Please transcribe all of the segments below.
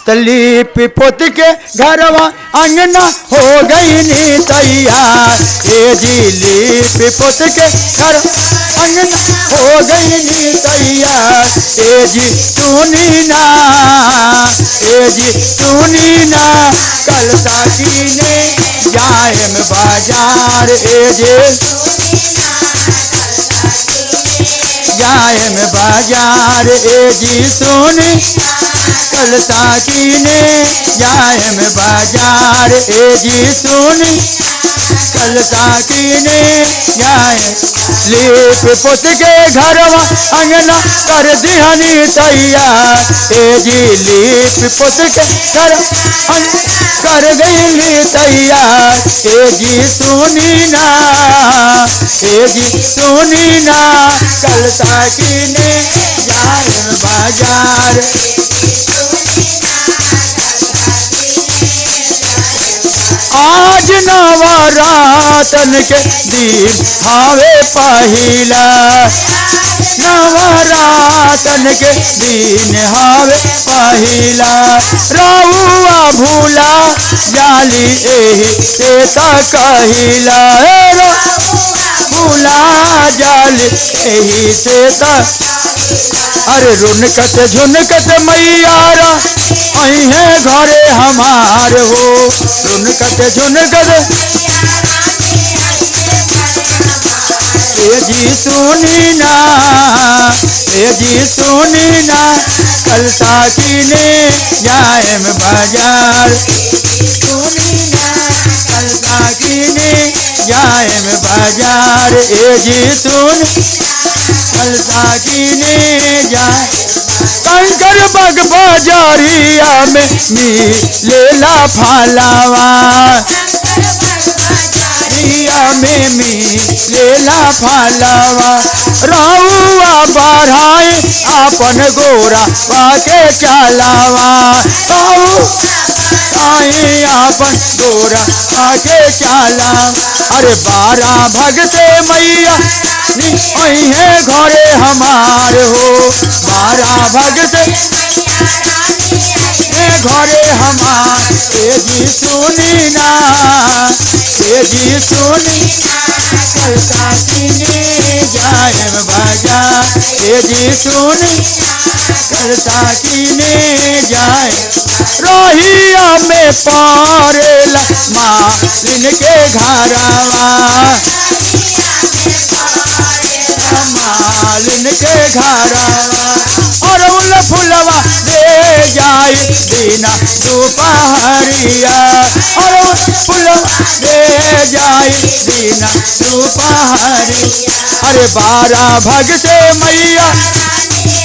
तलीप पोत के घरवा अंगना हो गई नी तैयार। ए जी लीप पोत के घर अंगना हो गई नी तैयार। ए जी सुनी ना, ए जी सुनी ना, कल साकीने जाएम बाजार। ए जी जाएम बाजार। ए जी सुनी कल साकीने जाएम बाजार। ए जी सुनी कल साकीने जाए। लीप पोत के घरवा अंगना कर दिहनी तैयार। ए जी लीप पोत के घर कर गई तैयार। ए जी सुनी ना, ए जी सुनी ना, कल साकीने जाएम बाजार। आज नवरातन के दिन हावे पहिला। नवरातन के दिन हावे पहिला। रहुआ भूला जाली एही से त कहिला। भूला जाली एही से त। अरे रुनकत झुनकत मैयारा आई है घरे हमार हो। रुनकत झुनकत ए जी सुनी ना, ए जी सुनी ना, कल साकीने जाएम बाजार। सुनी ना, कल साकीने जाएम बाजार। ए जी सुनी कल साकीने जाए। कंकर बग बाजारिया में मिलेला फलावा। बाजारिया में मिलेला फलावा। रहुआ बढ़ाई अपन गोरा पाके चलावा। बढ़ाई अपन गोरा पाके चलावा। अरे 12 भगते मैया नी आई है घरे हमार हो। 12 भगते घरे हमार। ए जी सुनी ना, ए जी सुनी कल साकीने जाएम बाजार। ए जी सुनी कल साकीने जाए। रोहिया में पारेला मालिन के घरावा। मालिन के घरावा। अड़उल फुलवा ले जाई बिना दोपहरिया। अड़उल फुलवा ले जाई बिना दोपहरिया। अरे 12 भगते मैया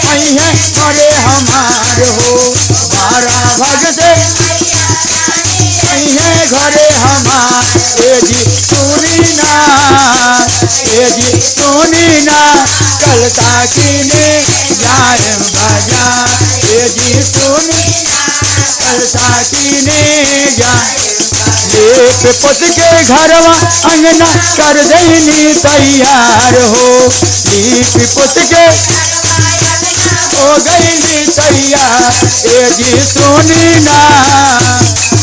आई है घरे हमार हो। 12 भगते आई है घरे हमार। ए जी सुनी ना, ए जी सुनी ना, कल साकीने जाएम बाजार। ए जी सुनी कल साकीने जाए। लीप पोत के घरवा अंगना कर गई तैयार हो। लीप पोत के हो गई तैयार। ए जी सुनी ना,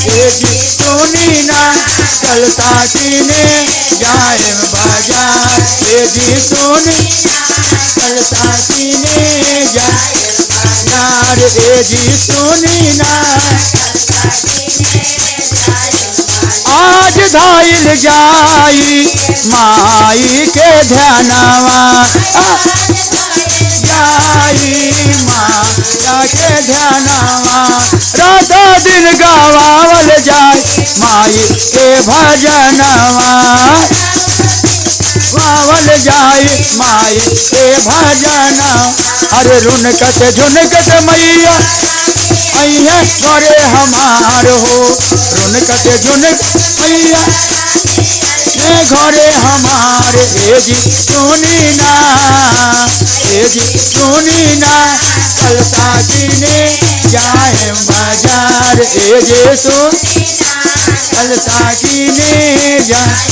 ए जी सुनी ना, कल साकीने जाएम बाजार। ए जी सुनी कल साकीने जाएम बाजार। ए जी सुनी ना, आज धाइल जाई माई के ध्यानवा। जाई माया के ध्यानवा। रात दिन गावावल जाई माई के भजनवा। गावल जाई माई के भजनवा। अरे रुनकत झुनकत मैया आई है घरे हमार हो। रुनकत झुनकत मैया है घरे हमार। ए जी सुनी ना, ए जी सुनी ना, कल साकीने जाएम बाजार। ए जी सुनी कलसा कीने जाए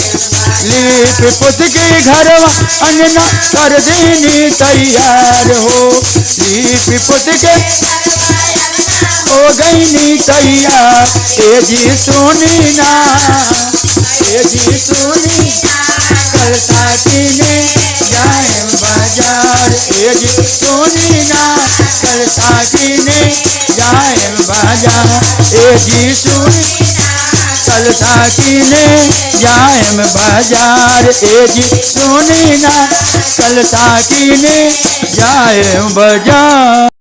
लीप पोत के घरवा अंगना कर दीनी तैयार हो लीप पोत के हो गई नी तैयार ए जी सुनी ना ए जी सुनी कलसा कीने जाए बाजार ए जी सुनी ना कलसा कीने जाए बाजार ए जी सुनी कलसा कीने जाएम बाजार ए जी सुनी ना कलसा कीने जाएम बाजार।